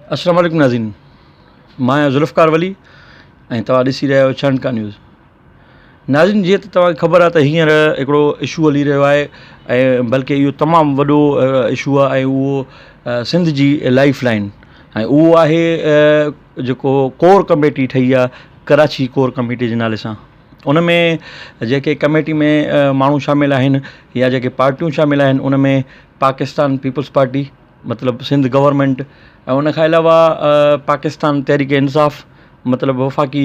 अस्सलाम वालेकुम नाज़रीन, मां ज़ुल्फ़कार वली ऐं तव्हां ॾिसी रहिया आहियो छानका न्यूज़। नाज़रीन, जीअं त तव्हांखे ख़बर आहे त हींअर हिकिड़ो इशू हली रहियो आहे ऐं बल्कि इहो तमामु वॾो इशू आहे ऐं उहो सिंध जी लाइफ लाइन ऐं उहो आहे जेको कोर कमेटी ठही आहे कराची कोर कमेटी जे नाले सां। उन में जेके कमेटी में माण्हू शामिल आहिनि या जेके पार्टियूं शामिल आहिनि उन में पाकिस्तान पीपल्स पार्टी मतिलबु सिंध गवर्नमेंट ऐं उन खां अलावा पाकिस्तान तहरीक इंसाफ़ मतिलबु वफ़ाक़ी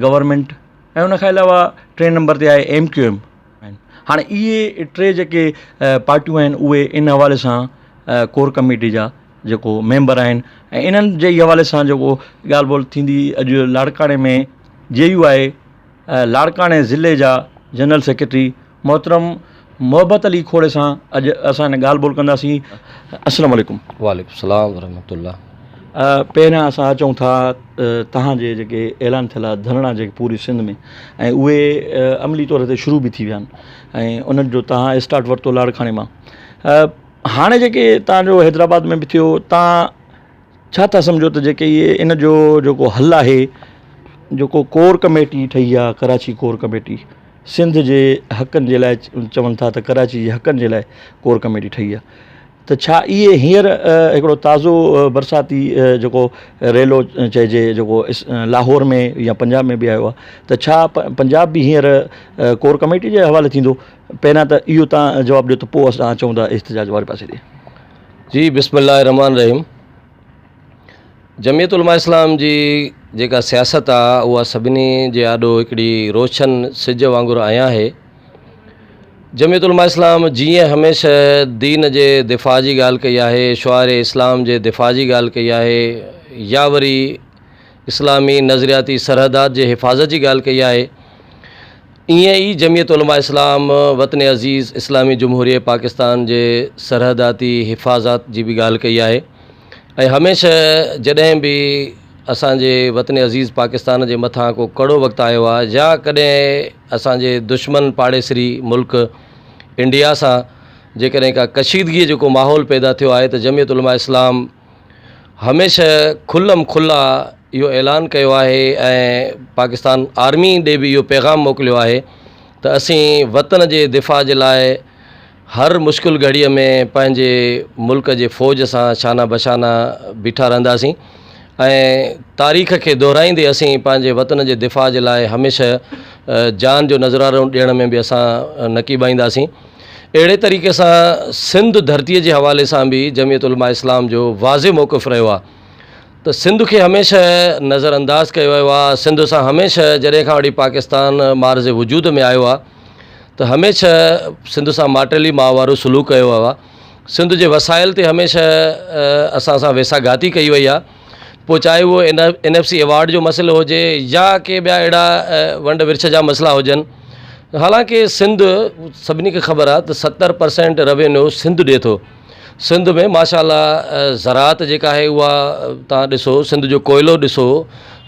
गवर्नमेंट ऐं उन खां अलावा 3 नंबर ते आहे MQM आहिनि। हाणे इहे टे जेके पार्टियूं आहिनि उहे इन हवाले सां कोर कमेटी जा जेको मेंबर आहिनि ऐं इन्हनि जे हवाले सां जेको ॻाल्हि ॿोल थींदी अॼु लाड़काणे में JU आहे लाड़काणे ज़िले जा जनरल सेक्रेटरी मोहतरम मोहब्बत अली खोड़े सां अॼु असां हिन ॻाल्हि ॿोल कंदासीं। अस्सलाम वालेकुम। वालेकुम सलाम वरहमतुल्लाह। पहिरियां असां अचूं था तव्हांजे जेके ऐलान थियल आहे धरणा जेके पूरी सिंध में ऐं उहे अमली तौर ते शुरू बि थी विया आहिनि ऐं उन्हनि जो तव्हां स्टार्ट वरितो लाड़काणे मां। हाणे जेके तव्हांजो हैदराबाद में बि थियो, तव्हां छा था सम्झो त जेके इहे इन जो जेको हल आहे जेको कोर कमेटी ठही आहे कराची कोर कमेटी सिंध जे हक़नि जे लाइ चवनि था त कराची जे हक़नि जे लाइ कोर कमेटी ठही आहे, त छा इहे हींअर हिकिड़ो ताज़ो बरसाती जेको रेलो चइजे जेको लाहौर में या पंजाब में बि आयो आहे, त छा पंजाब बि हींअर कोर कमेटी जे हवाले थींदो? पहिरियां त इहो तव्हां जवाबु ॾियो त पोइ असां अचूं था इख्तिजाज वारे पासे ॾे। जी बिस्मिल्लाह रहमान रहीम। जमियत उलमा इस्लाम जी जेका सियासत आहे उहा सभिनी जे आॾो हिकिड़ी रोशन सिज वांगुरु आया आहे। जमियत उलमा इस्लाम जीअं हमेशह दीन जे दिफ़ा जी ॻाल्हि कई आहे, शुआर इस्लाम जे दिफ़ा जी ॻाल्हि कई आहे, या वरी इस्लामी नज़रियाती सरहदात जे हिफ़ाज़त जी ॻाल्हि कई आहे, ईअं ई जमियत उलमा इस्लाम वतन अज़ीज़ इस्लामी जमहूरिया पाकिस्तान जे सरहदाती हिफ़ाज़त जी बि ॻाल्हि कई आहे। ऐं हमेशह जॾहिं बि असांजे वतन अज़ीज़ पाकिस्तान जे मथां को कड़ो वक़्तु आयो आहे या कॾहिं असांजे दुश्मन पाड़ेसरी मुल्क इंडिया सां जेकॾहिं का कशीदगीअ जेको माहौल पैदा थियो आहे, त जमियत उलमा इस्लाम हमेशह खुल्लम खुल्ला इहो ऐलान कयो आहे ऐं पाकिस्तान आर्मी ॾे बि इहो पैगाम मोकिलियो आहे त असीं वतन जे दिफ़ा जे लाइ हर मुश्किल घड़ीअ में पंहिंजे मुल्क जे फ़ौज सां शाना बशाना बीठा रहंदासीं ऐं तारीख़ खे दोहराईंदे असीं पंहिंजे वतन जे दिफ़ा जे लाइ हमेशह जान जो नज़रारो ॾियण में बि असां नक़ीबाईंदासीं। अहिड़े तरीक़े सां सिंध धरतीअ जे हवाले सां बि जमियत उलमा इस्लाम जो वाज़े मौक़िफ़ रहियो आहे त सिंध खे हमेशह नज़रअंदाज़ कयो वियो आहे। सिंध सां हमेशह जॾहिं खां वठी पाकिस्तान मार्ज़ वजूद में आयो आहे त हमेशह सिंध सां माटेली मां वारो सलूक कयो वियो आहे। सिंध जे वसाइल ते हमेशह असां सां वेसाघाती कई वई आहे, पोइ चाहे उहो NFC अवॉर्ड जो मसइलो हुजे या के ॿिया अहिड़ा वंड विरछ जा मसइला हुजनि। हालांकि सिंध सभिनी खे ख़बर आहे त 70% रेवेन्यू सिंध ॾिए थो। सिंध में माशाअल्लाह ज़राअत जेका आहे उहा तव्हां ॾिसो, सिंध जो कोयलो ॾिसो,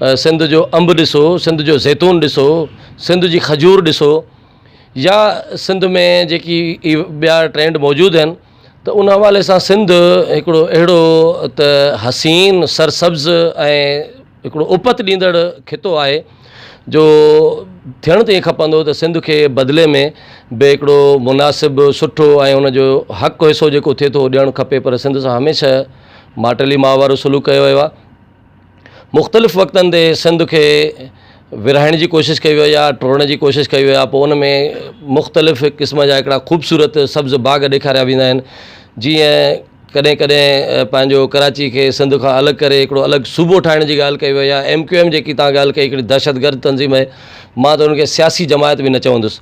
सिंध जो अंब ॾिसो, सिंध जो ज़ैतून ॾिसो, सिंध जी खजूर ॾिसो, या सिंध में जेकी ॿिया ट्रेंड मौजूदु आहिनि, त उन हवाले सां सिंध हिकिड़ो अहिड़ो त हसीन सरसब्ज़ ऐं हिकिड़ो उपत ॾींदड़ खितो आहे जो थियणु त ईअं खपंदो त सिंध खे बदिले में बि हिकिड़ो मुनासिबु सुठो ऐं उनजो हक़ हिसो जेको थिए थो ॾियणु खपे, पर सिंध सां हमेशह माटली मां वारो सलूक कयो वियो आहे। मुख़्तलिफ़ वक़्तनि ते सिंध खे विरहाइण जी कोशिशि कई वई आहे, टोड़ण जी कोशिशि कई वई आहे, पोइ उन में मुख़्तलिफ़ क़िस्म जा हिकिड़ा ख़ूबसूरत सब्ज़ बाग़ ॾेखारिया वेंदा आहिनि। जीअं कॾहिं कॾहिं पंहिंजो कराची खे सिंध खां अलॻि करे हिकिड़ो अलॻि सूबो ठाहिण जी ॻाल्हि कई वई आहे। MQM जेकी तव्हां ॻाल्हि कई हिकिड़ी दहशतगर्द तंज़ीम आहे, मां त उनखे सियासी जमायत बि न चवंदुसि।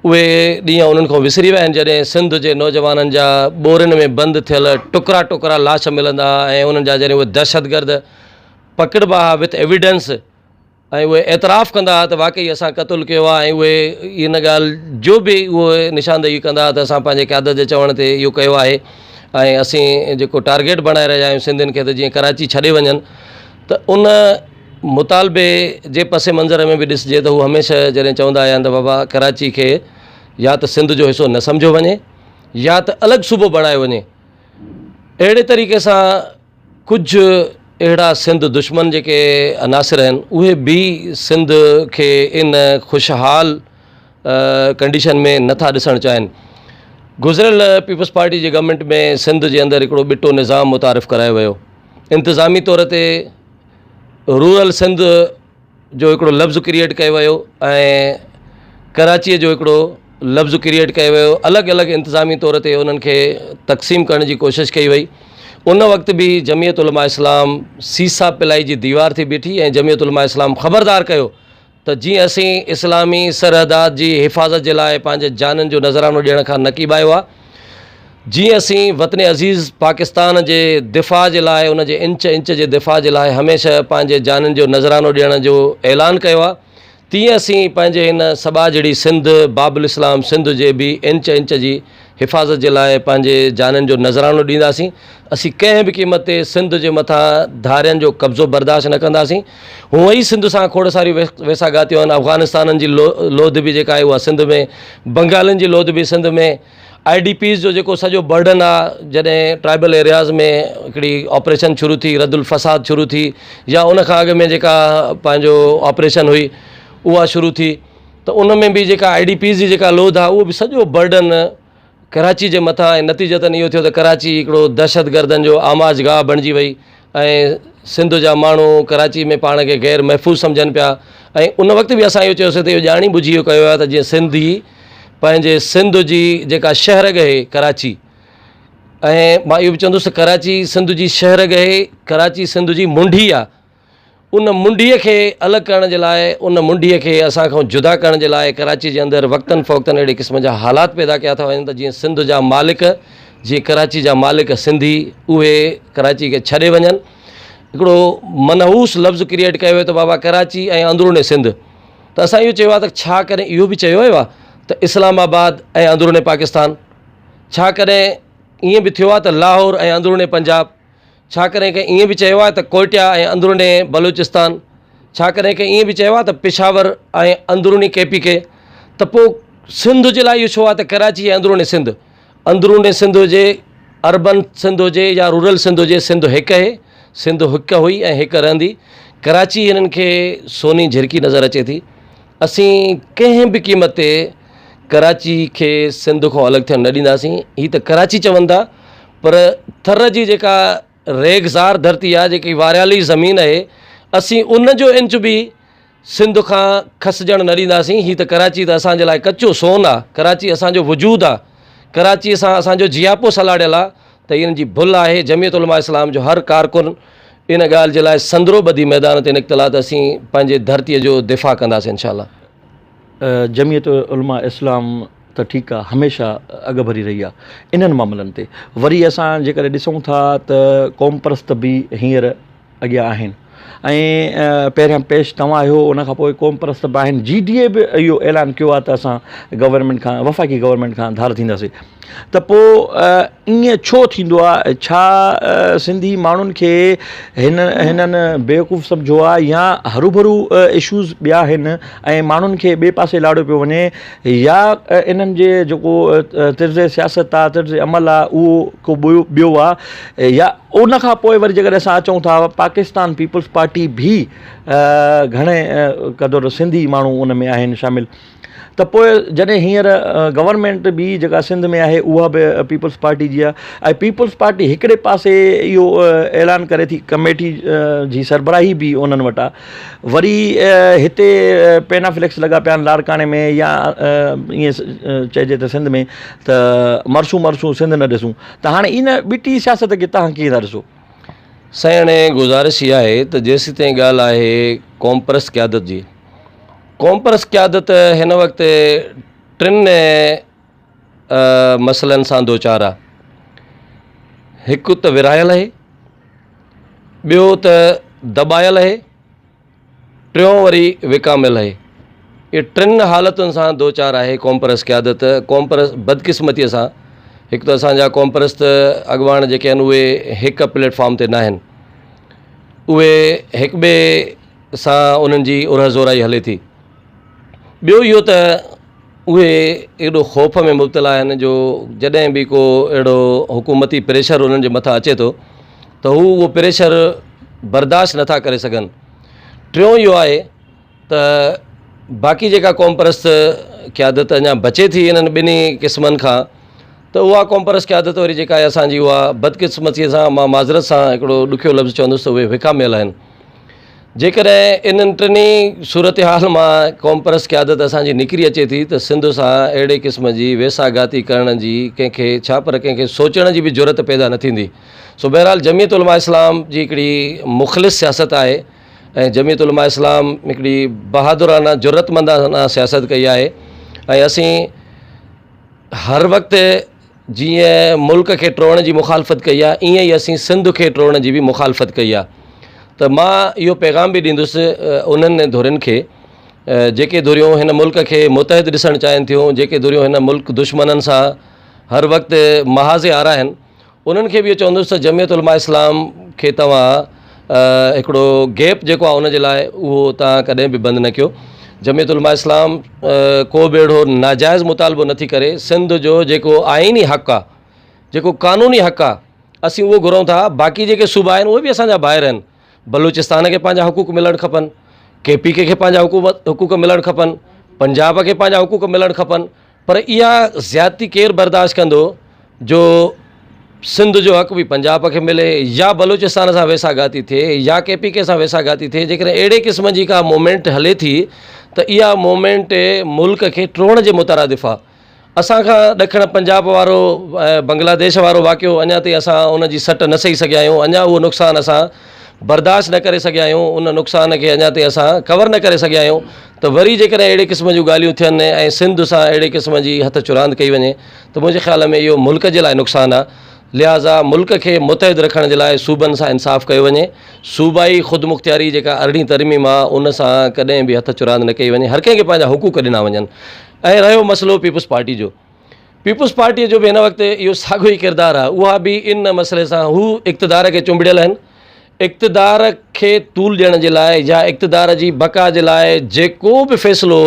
उहे ॾींहं उन्हनि खां विसरी विया आहिनि जॾहिं सिंध जे नौजवाननि जा ॿोरियुनि में बंदि थियल टुकड़ा टुकड़ा लाश मिलंदा ऐं उन्हनि जा जॾहिं उहे दहशतगर्द पकड़बा विथ एविडेंस ऐं उहे एतिराफ़ कंदा त वाक़ई असां क़तलु कयो आहे, ऐं उहे इन ॻाल्हि जो बि उहे निशानदेही कंदा त असां पंहिंजे क़यादत जे चवण ते इहो कयो आहे ऐं असीं जेको टारगेट बणाए रहिया आहियूं सिंधियुनि खे त जीअं कराची छॾे वञनि, त उन मुतालबे जे पसे मंज़र में बि ॾिसिजे त हू हमेशह जॾहिं चवंदा आया आहिनि त बाबा कराची खे या त सिंध जो हिसो न सम्झो वञे या त अलॻि सूबो बणायो वञे। अहिड़े तरीक़े सां कुझु अहिड़ा सिंध दुश्मन जेके अनासिर आहिनि उहे बि सिंध खे इन ख़ुशहाल कंडीशन में नथा ॾिसणु चाहिनि। गुज़िरियल पीपल्स पार्टी जी गवर्नमेंट में सिंध जे अंदरि हिकिड़ो ॿिटो निज़ाम मुतारिफ़ करायो वियो। इंतिज़ामी तौर ते रूरल सिंध जो हिकिड़ो लफ़्ज़ क्रिएट कयो वियो ऐं कराचीअ जो हिकिड़ो लफ़्ज़ क्रिएट कयो वियो। अलॻि अलॻि इंतिज़ामी तौर ते उन्हनि खे तक़सीम करण जी कोशिशि कई वई। उन वक़्तु बि जमियत उलमा इस्लाम सीसा पिलाई जी दीवार थी बीठी ऐं जमियत उलमा इस्लाम ख़बरदार कयो त जीअं असीं इस्लामी सरहदात जी हिफ़ाज़त जे लाइ पंहिंजे जाननि जो नज़रानो ॾियण खां न कीबायो आहे, जीअं असीं वतन अज़ीज़ पाकिस्तान जे दिफ़ा जे लाइ उन जे इंच इंच जे दिफ़ा जे लाइ हमेशह पंहिंजे जाननि जो नज़रानो ॾियण जो ऐलान कयो आहे, तीअं असीं पंहिंजे हिन सबा जहिड़ी सिंध बाबुल इस्लाम सिंध जे बि इंच इंच जी हिफ़ाज़त जे लाइ पंहिंजे जाननि जो नज़रानो ॾींदासीं। असीं कंहिं बि क़ीमत ते सिंध जे मथां धारियनि जो कब्ज़ो बर्दाश्त न कंदासीं। हूअं ई सिंध सां खोड़ सारी वेसा ॻातियूं आहिनि। अफ़गानिस्तान जी लोध बि जेका आहे उहा सिंध में, बंगालनि जी लोध बि सिंध में, IDPs जो जेको सॼो बर्डन आहे जॾहिं ट्राइबल एरियाज़ में हिकिड़ी ऑपरेशन शुरू थी, रद्दुल फ़साद शुरू थी, या उन खां अॻु में जेका पंहिंजो ऑपरेशन हुई उहा शुरू थी, त उन में बि जेका IDPs जी जेका लोध आहे उहो बि सॼो बर्डन कराची जे मथां ऐं नतीजतन इहो थियो त कराची हिकिड़ो दहशतगर्दनि जो आमाजगाह बणिजी वई ऐं सिंध जा माण्हू कराची में पाण खे ग़ैर महफ़ूज़ सम्झनि पिया। ऐं उन वक़्तु बि असां इहो चयोसीं त इहो ॼाणी बुझी इहो कयो आहे त जीअं सिंधी पंहिंजे सिंध जी जेका शहर गहे कराची, ऐं मां इहो बि चवंदुसि कराची सिंध जी शहर गहे कराची सिंध जी मुंडी आहे, उन मुंडीअ खे अलॻि करण जे लाइ, उन मुंडीअ खे असां खां जुदा करण जे लाइ कराची जे अंदरि वक़्तनि फ़वक़्तनि अहिड़े क़िस्म जा हालात पैदा कया था वञनि त जीअं सिंध जा मालिक, जीअं कराची जा मालिक सिंधी उहे कराची खे छॾे वञनि। हिकिड़ो मनहूस लफ़्ज़ क्रिएट कयो वियो त बाबा कराची ऐं अंदरूने सिंध। त असां इहो चयो आहे त छा करे इहो बि चयो वियो आहे त इस्लामाबाद ऐं अंदरूने पाकिस्तान, छा करे ईअं बि थियो आहे त लाहौर ऐं अंदरूने पंजाब, छा करे कंहिं ईअं बि चयो आहे त कोयटा ऐं अंदरूने बलूचिस्तान, छा करे कंहिं ईअं बि चयो आहे त पेशावर ऐं अंदरूनी KPK। त पोइ सिंध जे लाइ इहो छो आहे त कराची ऐं अंदरूने सिंध हुजे, अर्बन सिंध हुजे या रूरल सिंध हुजे, सिंध हिकु आहे, सिंध हिकु हुई ऐं हिकु रहंदी। कराची हिननि खे सोनी झिरकी नज़र अचे थी। असीं कंहिं बि क़ीमत ते कराची खे सिंध खां अलॻि थियणु न ॾींदासीं। हीअ त कराची चवनि था, पर थर जी जेका रेगज़ार धरती आहे, जेकी वारियाली ज़मीन आहे, असीं उन जो इंच बि सिंध खां खसिजणु न ॾींदासीं। हीअ त कराची त असांजे लाइ कचो सोन आहे, कराची असांजो वजूदु आहे, कराची सां असांजो जियापो सलाड़ियल आहे। त इन्हनि जी भुल आहे। जमियत उलमा इस्लाम जो हर कारकुन इन ॻाल्हि जे लाइ संदरो ॿधी मैदान ते निकितल आहे त असीं पंहिंजे धरतीअ जो दिफ़ा कंदासीं इंशाअल्लाह। जमियत उलमा इस्लाम त ठीकु आहे, हमेशह अॻु भरी रही आहे इन्हनि मामलनि ते। वरी असां जेकॾहिं ॾिसूं था त क़ौम परस्त बि हींअर अॻियां आहिनि ऐं पहिरियां पेश तव्हां आहियो, उन खां पोइ क़ौम परस्त बि आहिनि। GDA बि इहो ऐलान कयो आहे त असां गवर्नमेंट खां, वफ़ाक़ी गवर्नमेंट खां धार थींदासीं। त पोइ ईअं छो थींदो आहे? छा सिंधी माण्हुनि खे हिननि बेवकूफ़ सम्झो आहे या हरूभरू इशूज़ ॿिया आहिनि ऐं माण्हुनि खे ॿिए पासे लाड़ो पियो वञे, या इन्हनि जे जेको तर्ज़ सियासत आहे, तर्ज़ अमल आहे, उहो को ॿियो आहे, या उन खां पोइ वरी जेकॾहिं असां अचूं था पाकिस्तान पीपल्स पार्टी बि घणे क़दुरु सिंधी माण्हू उन में आहिनि शामिलु। त पोइ जॾहिं हींअर गवर्नमेंट बि जेका सिंध में आहे उहा बि पीपल्स पार्टी जी आहे, ऐं पीपल्स पार्टी हिकिड़े पासे इहो ऐलान करे थी, कमेटी जी सरबराही बि उन्हनि वटि आहे। वरी हिते पेनाफ्लेक्स लॻा पिया आहिनि लाड़काने में, या ईअं चइजे त सिंध में त मरसूं सिंध न ॾिसूं। त हाणे इन ॿिटी सियासत खे तव्हां कीअं था ॾिसो? साईं, हाणे गुज़ारिश इहा आहे त जेसीं ताईं ॻाल्हि आहे क़ौम परस्त क़यादत जी, क़ौम परस्त क़यादत हिन वक़्तु टिनि मसइलनि सां दो चार आहे। हिकु त विरहायल आहे, ॿियो त दॿायल आहे, टियों वरी विकामियल आहे। इहे टिनि हालतुनि सां दो चार आहे क़ौम परस्त क़यादत। क़ौम परस्त बदकिस्मतीअ सां, हिकु त असांजा क़ौम परस्त अॻुवान जेके आहिनि उहे हिकु प्लेटफॉर्म ते न आहिनि, उहे हिक ॿिए सां उन्हनि जी उरह ज़ोराई हले थी। ॿियो इहो त उहे एॾो ख़ौफ़ में मुब्तला आहिनि जो जॾहिं बि को अहिड़ो हुकूमती प्रेशर उन्हनि जे मथां अचे थो त हू उहो प्रेशर बर्दाश्त नथा करे सघनि। टियों इहो आहे त बाक़ी जेका क़ौम परस्त क़यादत अञा बचे थी इन्हनि ॿिन्ही क़िस्मनि खां, त उहा क़ौम परस्त क़यादत वरी जेका आहे असांजी उहा बदकिस्मतीअ सां, मां माज़रत सां हिकिड़ो ॾुखियो लफ़्ज़ चवंदुसि, त उहे विकामियल आहिनि। जेकॾहिं इन्हनि टिनी सूरत हाल मां क़ौम परस्त क़यादत असांजी निकिरी अचे थी त सिंध सां अहिड़े क़िस्म जी वेसागाती करण जी कंहिंखे छा पर कंहिंखे सोचण जी बि ज़रूरत पैदा न थींदी। सो बहरहाल जमीयत उलमा इस्लाम जी हिकिड़ी मुख़लिस सियासत आहे ऐं जमीयत उलमा इस्लाम हिकिड़ी बहादुराना ज़रूरतमंदाना सियासत कई आहे। ऐं असीं हर वक़्तु जीअं मुल्क खे टोड़ण जी मुखालफ़त कई आहे, ईअं ई असीं सिंध खे टोड़ण जी बि मुखालफ़त कई आहे। त मां इहो पैगाम बि ॾींदुसि उन्हनि धुरियुनि खे जेके धुरियूं हिन मुल्क खे मुतहद ॾिसणु चाहिनि थियूं, जेके धुरियूं हिन मुल्क दुश्मननि सां हर वक़्तु महाज़े आराहिनि, उन्हनि खे बि इहो चवंदुसि त जमीयत उलमा इस्लाम खे तव्हां हिकिड़ो गैप जेको आहे उनजे लाइ उहो तव्हां कॾहिं बि बंदि न कयो। जमीयत उलमा इस्लाम को बि अहिड़ो नाजाइज़ मुतालबो नथी करे। सिंध जो जेको आइनी हक़ आहे, जेको क़ानूनी हक़ आहे, असीं उहो घुरूं था। बाक़ी जेके सूबा आहिनि उहे बि असांजा ॿाहिरि आहिनि। बलूचिस्तान खे पंहिंजा हुकूक मिलणु खपनि, KPK खे पंहिंजा हुकूक मिलणु खपनि, पंजाब खे पंहिंजा हुकूक मिलणु खपनि। पर इहा ज़्यादती केरु बर्दाश्त कंदो जो सिंध जो हक़ बि पंजाब खे मिले या बलूचिस्तान सां वेसागाती थिए या KPK सां वेसागाती थिए। जेकॾहिं अहिड़े क़िस्म जी का मूवमेंट हले थी त इहा मूवमेंट मुल्क खे टोड़ण जे मुतरादिफ़ आहे। असांखां ॾखण पंजाब वारो बांग्लादेश वारो वाक़ियो अञा ताईं असां उनजी सट न सही सघिया आहियूं। अञा उहो नुक़सानु असां बर्दाश्त न करे सघिया आहियूं, उन नुक़सान खे अञा ताईं असां कवर न करे सघिया आहियूं। त वरी जेकॾहिं अहिड़े क़िस्म जूं ॻाल्हियूं थियनि ऐं सिंध सां अहिड़े क़िस्म जी हथ चुरांद कई वञे त मुंहिंजे ख़्याल में इहो मुल्क जे लाइ नुक़सानु आहे। लिहाज़ा मुल्क खे मुतहद रखण जे लाइ सूबनि सां इंसाफ़ कयो वञे। सूबाई ख़ुदमुख़्तियारी जेका 18वीं तरमीम आहे उन सां कॾहिं बि हथ चुरांद न कई वञे। हर कंहिंखे पंहिंजा हुकूक ॾिना वञनि। ऐं रहियो मसइलो पीपुल्स पार्टी जो, पीपुल्स पार्टीअ जो बि हिन वक़्तु इहो साॻियो ई किरदारु आहे। उहा बि इन मसइले सां हू इक़्तिदार खे चुंबड़ियल आहिनि। इक़्तिदार खे तूल ॾियण जे लाइ या इक़्तिदार जी बका जे लाइ जेको बि फ़ैसिलो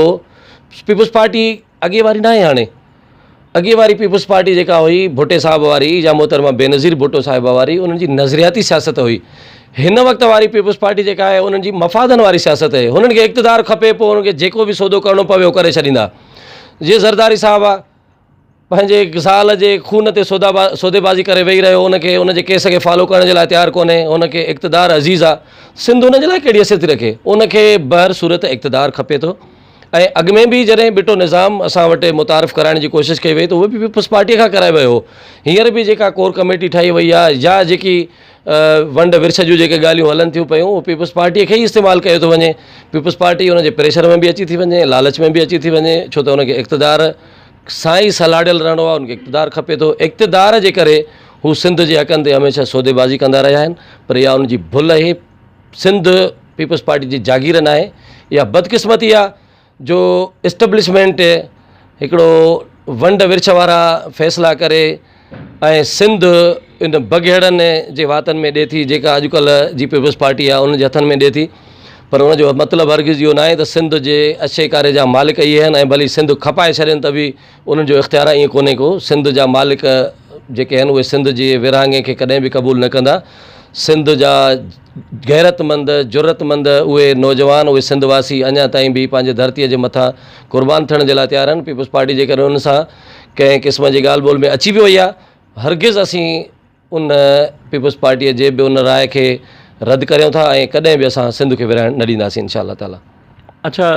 पीपुल्स पार्टी अॻे वारी न आहे। हाणे अॻे वारी पीपुल्स पार्टी जेका हुई भुट्टे साहिब वारी या मोहतरमा बेनज़ीर भुट्टो साहिबा वारी, उन्हनि जी नज़रियाती सियासत हुई। हिन वक़्त वारी पीपुल्स पार्टी जेका आहे उन्हनि जी मफ़ादनि वारी सियासत आहे। हुननि खे इक़्तिदार खपे, पोइ उन्हनि खे जेको बि सौदो करिणो पवे उहो करे छॾींदा। जीअं ज़रदारी साहिबु आहे, पंहिंजे ज़ाल जे खून ते सौदेबाज़ी करे वेही रहियो, उनखे उनजे केस खे फॉलो करण जे लाइ तयारु कोन्हे। उनखे इक़्तिदार अज़ीज़ आहे। सिंध उन जे लाइ कहिड़ी हैसियत थी रखे? उनखे बहर सूरत इक़्तिदार खपे थो। ऐं अॻु में बि जॾहिं बिटो निज़ाम असां वटि मुतारिफ़ कराइण जी कोशिशि कई वई त उहो बि पीपुल्स पार्टीअ खां कराए वियो हो। हींअर बि जेका कोर कमेटी ठाही वई आहे या जेकी वंड विरछ जूं जेके ॻाल्हियूं हलनि थियूं पियूं उहो पीपुल्स पार्टीअ खे ई इस्तेमालु कयो थो वञे। पीपुल्स पार्टी उनजे प्रेशर में बि अची थी वञे, लालच में बि अची थी वञे, छो त उनखे इक़्तिदार सां ई सलाडियल रहणो आहे। उनखे इक़्तिदार खपे थो। इक़्तिदार जे करे हू सिंध जे हक़नि ते हमेशह सौदेबाज़ी कंदा रहिया आहिनि। पर इहा उनजी भुल आहे। सिंध पीपुल्स पार्टी जी जागीर न आहे। इहा बदकिस्मती आहे जो इस्टेब्लिशमेंट हिकिड़ो वंड विरछ वारा फ़ैसिला करे ऐं सिंध इन बघेड़नि जे वातनि में ॾिए थी जेका अॼुकल्ह जी पीपुल्स पार्टी आहे उनजे हथनि में ॾिए थी। पर उनजो मतिलबु हरगिज़ इहो न आहे त सिंध जे अशेकारे जा मालिक इहे आहिनि ऐं भली सिंध खपाए छॾनि त बि उन्हनि जो इख़्तियार ईअं कोन्हे को। सिंध जा मालिक जेके आहिनि उहे सिंध जे विरहाङे खे कॾहिं बि क़बूल न कंदा। सिंध जा गैरतमंद ज़रूरतमंद उहे नौजवान, उहे सिंधवासी अञा ताईं बि पंहिंजे धरतीअ जे मथां क़ुर्बान थियण जे लाइ तयारु आहिनि। पीपुल्स पार्टी जेकॾहिं उन सां कंहिं क़िस्म जी ॻाल्हि ॿोल में अची बि वई आहे, हरगिज़ असीं उन पीपुल्स पार्टीअ जे बि उन राय खे रद्द करियूं था ऐं कॾहिं बि असां सिंध खे विरहाइण न ॾींदासीं इंशा अल्लाह ताला। अच्छा,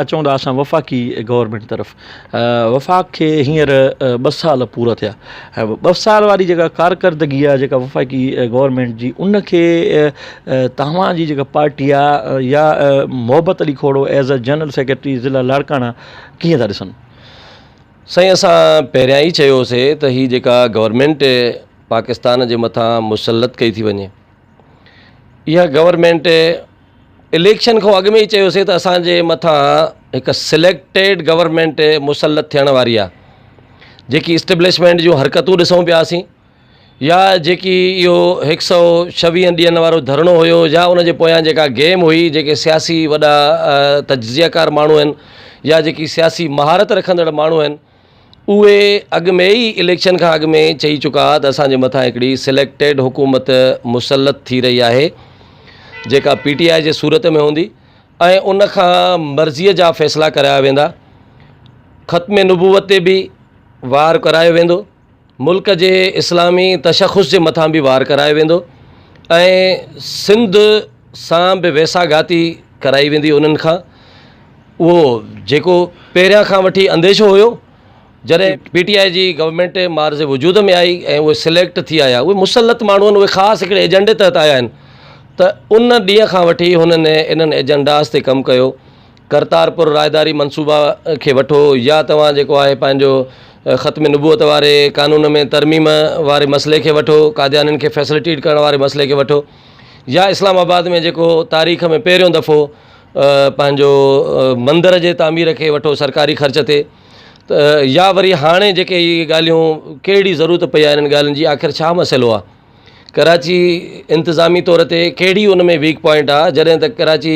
अचूं था असां वफ़ाक़ी गवर्नमेंट तरफ़। वफ़ाक़ खे हींअर 2 साल पूरा थिया ऐं 2 साल वारी जेका कारकर्दगी आहे जेका वफ़ाक़ी गवर्नमेंट जी, उनखे तव्हांजी जेका पार्टी आहे या Mohabbat Ali Khoro as a general secretary ज़िला लाड़काना कीअं था ॾिसनि? साईं, असां पहिरियां ई चयोसीं त हीअ जेका गवर्नमेंट पाकिस्तान जे मथां मुसलत कई थी वञे, इहा गवर्नमेंट इलेक्शन खां अॻु में ई चयोसीं त असांजे मथां हिकु सिलेक्टेड गवर्नमेंट मुसलत थियण वारी आहे। जेकी इस्टेब्लिशमेंट जूं हरकतूं ॾिसूं पियासीं या जेकी इहो 126 ॾींहंनि वारो धरणो हुयो या उनजे पोयां जेका गेम हुई, जेके सियासी वॾा तजज़ियाकार माण्हू आहिनि या जेकी सियासी महारत रखंदड़ माण्हू आहिनि, उहे अॻु में ई इलेक्शन खां अॻु में चई चुका त असांजे मथां हिकिड़ी सिलेक्टेड हुकूमत मुसलत थी रही आहे। जेका PTI जे सूरत में हूंदी ऐं उन खां मर्ज़ीअ जा फ़ैसिला कराया वेंदा। ख़त्म नबूवत ते बि वार करायो वेंदो, मुल्क जे इस्लामी तशख़ुस जे मथां बि वार करायो वेंदो ऐं सिंध सां बि वेसाघाती कराई वेंदी उन्हनि खां। उहो जेको पहिरियां खां वठी अंदेशो हुयो, जॾहिं PTI जी गवर्नमेंट मार्ज़ वजूद में आई ऐं उहे सिलेक्ट थी आया, उहे मुसलत माण्हू आहिनि, उहे ख़ासि हिकिड़े एजेंडे तहत आया आहिनि, त उन ॾींहं खां वठी हुननि इन्हनि एजेंडास ते कमु कयो। करतारपुर रायदारी मनसूबा खे वठो, या तव्हां जेको आहे पंहिंजो ख़त्म नबूवत वारे कानून में तरमीम वारे मसइले खे वठो, कादियानियुनि खे फैसिलिटेट करण वारे मसइले खे वठो, या इस्लामाबाद में जेको तारीख़ में पहिरियों दफ़ो पंहिंजो मंदर जे तामीर खे वठो सरकारी ख़र्च ते, त या वरी हाणे जेके इहे ॻाल्हियूं कहिड़ी ज़रूरत पई आहे इन्हनि ॻाल्हियुनि जी, आख़िर छा मसइलो आहे, कराची इंतिज़ामी तौर ते कहिड़ी उन में वीक पॉइंट आहे, जॾहिं त कराची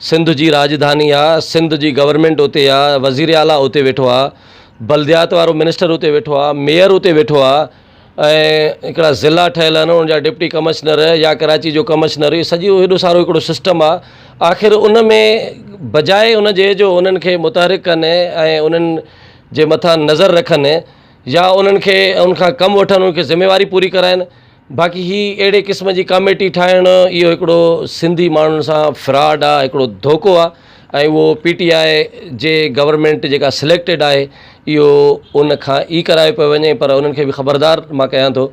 सिंध जी राजधानी आहे, सिंध जी गवर्नमेंट उते आहे, वज़ीर आला उते वेठो आहे, बल्दियात वारो मिनिस्टर उते वेठो आहे, मेयर उते वेठो आहे, ऐं हिकिड़ा ज़िला ठहियल आहिनि, उनजा डिप्टी कमिश्नर या कराची जो कमिश्नर, इहो सॼो हेॾो सारो हिकिड़ो सिस्टम आहे। आख़िर उन में बजाए उन जे जो उन्हनि खे मुतहरिक कनि ऐं उन्हनि जे मथां नज़र रखनि या उन्हनि खे उनखां कमु वठनि, उनखे ज़िम्मेवारी पूरी कराइनि, बाक़ी ही अहिड़े क़िस्म जी कमेटी ठाहिणु इहो हिकिड़ो सिंधी माण्हुनि सां फ्रॉड आहे, हिकिड़ो धोखो आहे। ऐं उहो PTI जे गवर्नमेंट जेका सिलेक्टेड आहे, इहो उन खां ई करायो पियो वञे, पर उन्हनि खे बि ख़बरदार मां कयां थो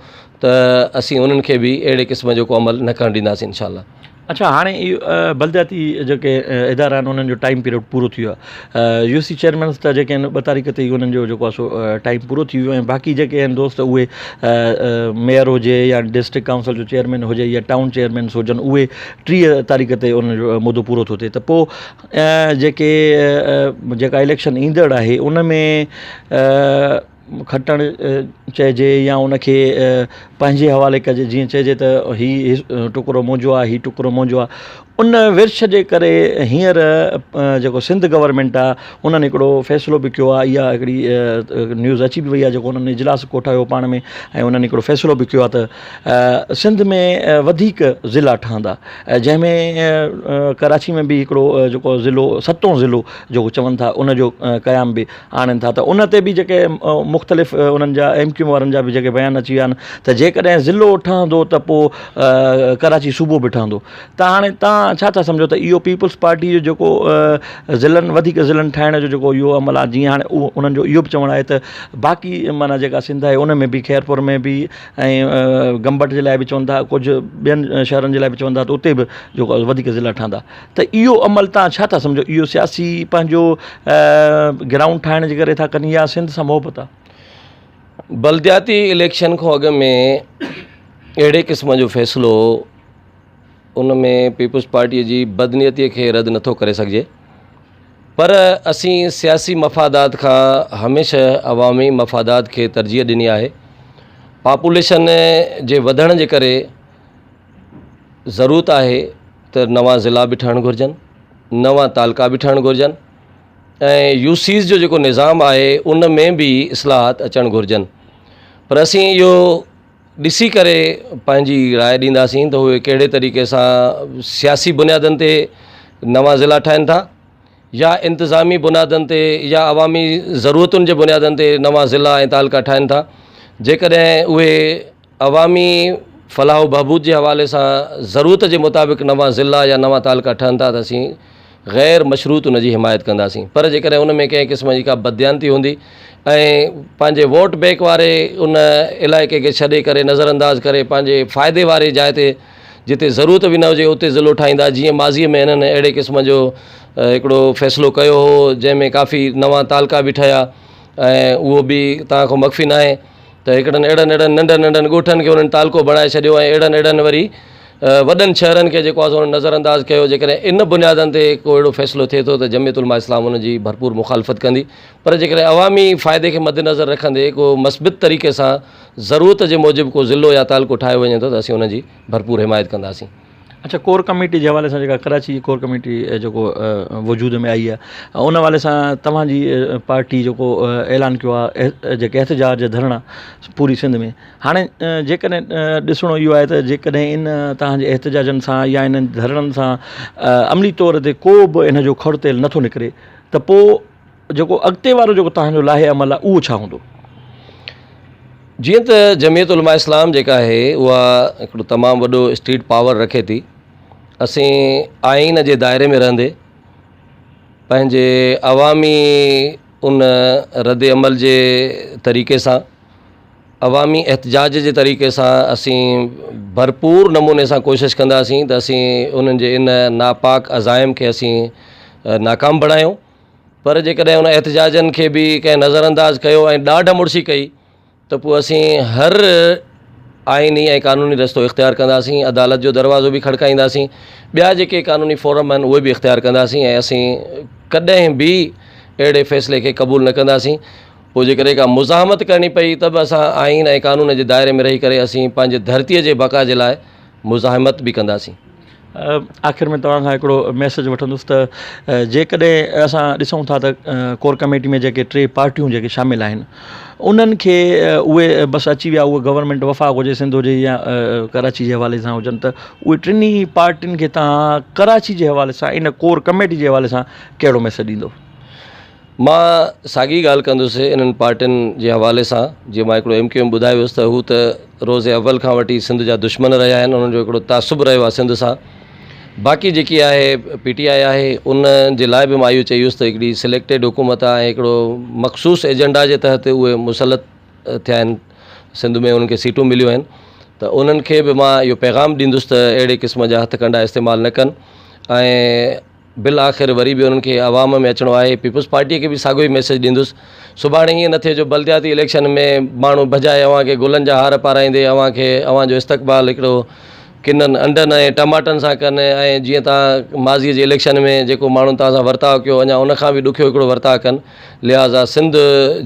त असीं उन्हनि खे बि अहिड़े क़िस्म जो को अमल न करणु ॾींदासीं इंशाअल्लाह। अच्छा, हाणे इहो बलदियाती जेके इदारा आहिनि उन्हनि जो टाइम पीरियड पूरो थी वियो आहे। UC चेयरमैन त जेके आहिनि 2 तारीख़ ते ई उन्हनि जो जेको आहे सो टाइम पूरो थी वियो, ऐं बाक़ी जेके आहिनि दोस्त उहे मेयर हुजे या डिस्ट्रिक्ट काउंसिल जो चेयरमैन हुजे या टाउन चेयरमैन हुजनि, उहे 30 तारीख़ ते उन जो मुदो पूरो थो थिए। त पोइ जेका इलेक्शन ईंदड़ आहे उन में खटणु चइजे या उनखे पंहिंजे हवाले कजे, जीअं चइजे त हीउ टुकड़ो मुंहिंजो आहे, हीउ टुकड़ो मुंहिंजो आहे, उन विर्छ जे करे हींअर जेको सिंध गवर्नमेंट आहे उन्हनि हिकिड़ो फ़ैसिलो बि कयो आहे। इहा हिकिड़ी न्यूज़ अची बि वई आहे, जेको उन्हनि इजलास कोठायो पाण में, ऐं उन्हनि हिकिड़ो फ़ैसिलो बि कयो आहे त सिंध में वधीक ज़िला ठहंदा, जंहिंमें कराची में बि हिकिड़ो जेको ज़िलो 7हों ज़िलो जेको चवनि था उनजो क़याम बि आणनि था। त उन ते बि जेके मुख़्तलिफ़ उन्हनि जा MQ वारनि जा बि जेके बयान अची विया आहिनि त जेकॾहिं ज़िलो ठहंदो त पोइ कराची सूबो बि ठहंदो। त हाणे तव्हां छा था सम्झो त इहो पीपल्स पार्टी जो जेको वधीक ज़िलनि ठाहिण जो जेको इहो अमल आहे, जीअं हाणे उन्हनि जो इहो बि चवणु आहे त बाक़ी माना जेका सिंध आहे उन में बि खैरपुर में बि ऐं गंबट जे लाइ बि चवनि था, कुझु ॿियनि शहरनि जे लाइ बि चवनि था त उते बि जेको वधीक ज़िला ठहंदा। त इहो अमल तव्हां छा था सम्झो, इहो सियासी पंहिंजो ग्राउंड ठाहिण जे करे था कनि या सिंध सां मोहबत आहे? बल्दियाती इलेक्शन खां अॻु में अहिड़े क़िस्म जो फ़ैसिलो उन में पीपल्स पार्टीअ जी बदनीयतीअ खे रद्द नथो करे सघिजे, पर असीं सियासी मफ़ादात खां हमेशह अवामी मफ़ादात खे तरजीह ॾिनी आहे। पॉपुलेशन जे वधण जे करे ज़रूरत आहे त नवां ज़िला बि ठहणु घुरिजनि, नवां तालका बि ठहणु घुरिजनि, ऐं UCs जो जेको निज़ाम आहे उन में बि इस्लाहात अचणु घुरिजनि। पर असीं इहो ॾिसी करे पंहिंजी राय ॾींदासीं त उहे कहिड़े तरीक़े सां सियासी बुनियादनि ते नवां ज़िला ठाहिनि था या इंतिज़ामी बुनियादनि ते या अवामी ज़रूरतुनि जे बुनियादनि ते नवां ज़िला ऐं तालका ठाहिनि था। जेकॾहिं उहे अवामी फलाह बहबूद जे हवाले सां ज़रूरत जे मुताबिक़ नवां ज़िला या नवां तालका ठहनि था त असीं ग़ैर मशरूत उन जी हिमायत कंदासीं। पर जेकॾहिं उन में कंहिं क़िस्म जी का बदयानती हूंदी ऐं पंहिंजे वोट बैंक वारे उन इलाइक़े खे छॾे करे नज़रअंदाज़ करे पंहिंजे फ़ाइदे वारे जाइ ते जिते ज़रूरत बि न हुजे उते ज़िलो ठाहींदा, जीअं माज़ीअ में हिननि अहिड़े क़िस्म जो हिकिड़ो फ़ैसिलो कयो हो जंहिंमें काफ़ी नवां तालका बि ठहिया, ऐं उहो बि तव्हां खां मख़फ़ी न आहे त हिकिड़नि अहिड़नि नंढनि ॻोठनि खे उन्हनि तालको बणाए छॾियो ऐं अहिड़नि वरी वॾनि शहरनि खे जेको आहे उन्हनि नज़रअंदाज़ कयो। जेकॾहिं इन बुनियादनि ते को अहिड़ो फ़ैसिलो थिए थो त जमियत उलमा इस्लाम उन जी भरपूर मुखालफ़त कंदी, पर जेकॾहिं अवामी फ़ाइदे खे मद्देनज़र रखंदे को मस्बित तरीक़े सां ज़रूरत जे मूजिबि को ज़िलो या तालको ठाहियो वञे थो त असीं उन जी भरपूर हिमायत कंदासीं। अच्छा, कोर कमेटी जे हवाले सां जेका कराची जी कोर कमेटी जेको वजूद में आई आहे उन हवाले सां तव्हांजी पार्टी जेको ऐलान कयो आहे जेके एहतजाज धरणा पूरी सिंध में, हाणे जेकॾहिं ॾिसणो इहो आहे त जेकॾहिं इन तव्हांजे एहतजाजनि सां या इन्हनि धरणनि सां अमली तौर ते को बि इन जो खड़ तेल नथो निकिरे त पोइ जेको अॻिते वारो जेको तव्हांजो लाहे अमल आहे उहो छा हूंदो? जीअं त जमियत उलमा इस्लाम जेका आहे उहा हिकिड़ो तमामु वॾो स्ट्रीट पावर रखे थी। असीं आइन जे दायरे में रहंदे पंहिंजे अवामी उन रद्द अमल जे तरीक़े सां, अवामी एहतजाज जे तरीक़े सां असीं भरपूर नमूने सां कोशिशि कंदासीं त असीं उन्हनि जे इन नापाक अज़ाइम खे असीं नाकाम बणायूं। पर जेकॾहिं उन एहतजाजनि खे बि कंहिं नज़रअंदाज़ कयो ऐं ॾाढ मुड़सी कई त पोइ असीं हर आइनी ऐं क़ानूनी रस्तो इख़्तियार कंदासीं, अदालत जो दरवाज़ो बि खड़काईंदासीं, ॿिया जेके क़ानूनी फोरम आहिनि उहे बि इख़्तियार कंदासीं ऐं असीं कॾहिं बि अहिड़े फ़ैसिले खे क़बूल न कंदासीं। पोइ जेकॾहिं का मुज़ाहमत करणी पई त बि असां आइन ऐं क़ानून जे दायरे में रही करे असीं पंहिंजे धरतीअ जे बक़ा जे लाइ मुज़ाहमत बि कंदासीं। आख़िर में तव्हां खां हिकिड़ो मैसेज वठंदुसि त जेकॾहिं असां ॾिसूं था त कोर कमेटी में जेके 3 पार्टियूं जेके शामिल आहिनि उन्हनि खे उहे बसि अची विया, उहे गवर्नमेंट वफ़ाक़ हुजे, सिंध हुजे या कराची जे हवाले सां हुजनि, त उहे टिनी पार्टियुनि खे तव्हां कराची जे हवाले सां इन कोर कमेटी जे हवाले सां कहिड़ो मैसेज ॾींदो? मां साॻी ॻाल्हि कंदुसि इन्हनि पार्टियुनि जे हवाले सां। जीअं मां हिकिड़ो MQM ॿुधायो हुयुसि त हू त रोज़े अव्वल खां वठी सिंध जा दुश्मन रहिया आहिनि, उन्हनि जो हिकिड़ो तासुब रहियो आहे सिंध सां। बाक़ी जेकी आहे PTI आहे उन जे लाइ बि मां इहो चई हुयुसि त हिकिड़ी सिलेक्टेड हुकूमत आहे, हिकिड़ो मख़सूस एजेंडा जे तहत उहे मुसलत थिया आहिनि, सिंध में उन्हनि खे सीटूं मिलियूं आहिनि, त उन्हनि खे बि मां इहो पैगाम ॾींदुसि त अहिड़े क़िस्म जा हथ कंडा इस्तेमालु न कनि ऐं बिल आख़िर वरी बि उन्हनि खे अवाम में अचिणो आहे। पीपल्स पार्टीअ खे बि साॻियो ई मैसेज ॾींदुसि। सुभाणे ईअं न थिए जो बल्दियाती इलेक्शन में माण्हू भॼाए अव्हांखे गुलनि जा हार पाराईंदे अव्हांजो इस्तक़बाल हिकिड़ो किननि अंडनि ऐं टमाटनि सां कनि ऐं जीअं तव्हां माज़ीअ जे इलेक्शन में जेको माण्हुनि तव्हां सां वर्ताव कयो अञा उनखां बि ॾुखियो हिकिड़ो वर्ताव कनि। लिहाज़ा सिंध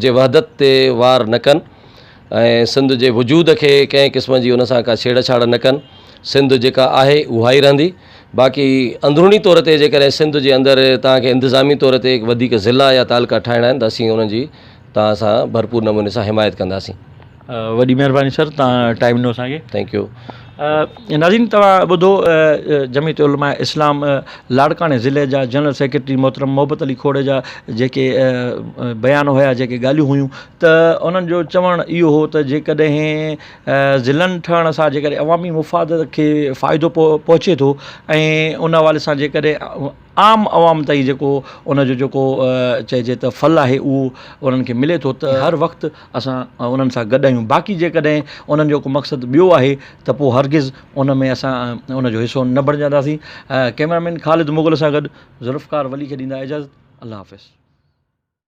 जे वहदत ते वार न कनि ऐं सिंध जे वजूद खे कंहिं क़िस्म जी उन सां का छेड़छाड़ न कनि। सिंध जेका आहे उहा ई रहंदी। बाक़ी अंदरूनी तौर ते जेकॾहिं सिंध जे अंदरि तव्हांखे इंतिज़ामी तौर ते वधीक ज़िला या तालुका ठाहिणा आहिनि त असीं उन्हनि जी तव्हां सां भरपूर नमूने सां हिमायत कंदासीं। वॾी महिरबानी सर, तव्हां टाइम ॾिनो असांखे। Thank U. नाज़रीन, तव्हां ॿुधो जमीयत उलमा इस्लाम लाड़काणे ज़िले जा जनरल सेक्रेटरी मोहतरम मोहब्बत अली खोड़े जा जेके बयान हुया, जेके ॻाल्हियूं हुयूं, त उन्हनि जो चवणु इहो हो त जेकॾहिं ज़िलनि ठहण सां जेकॾहिं अवामी मुफ़ाद खे फ़ाइदो पहुचे थो ऐं उन हवाले सां जेकॾहिं आम अवाम ताईं जेको उनजो जेको चइजे त फल आहे उहो उन्हनि खे मिले थो त हर वक़्तु असां उन्हनि सां गॾु आहियूं। बाक़ी जेकॾहिं उन्हनि जो को मक़सदु ॿियो आहे त पोइ हरगिज़ उन में असां उनजो हिसो न बणिजंदासीं। कैमरामैन ख़ालिद मुग़ल सां गॾु ज़ुल्फ़कार वली खे ॾींदा इजाज़त। अल्लाह हाफ़िज़।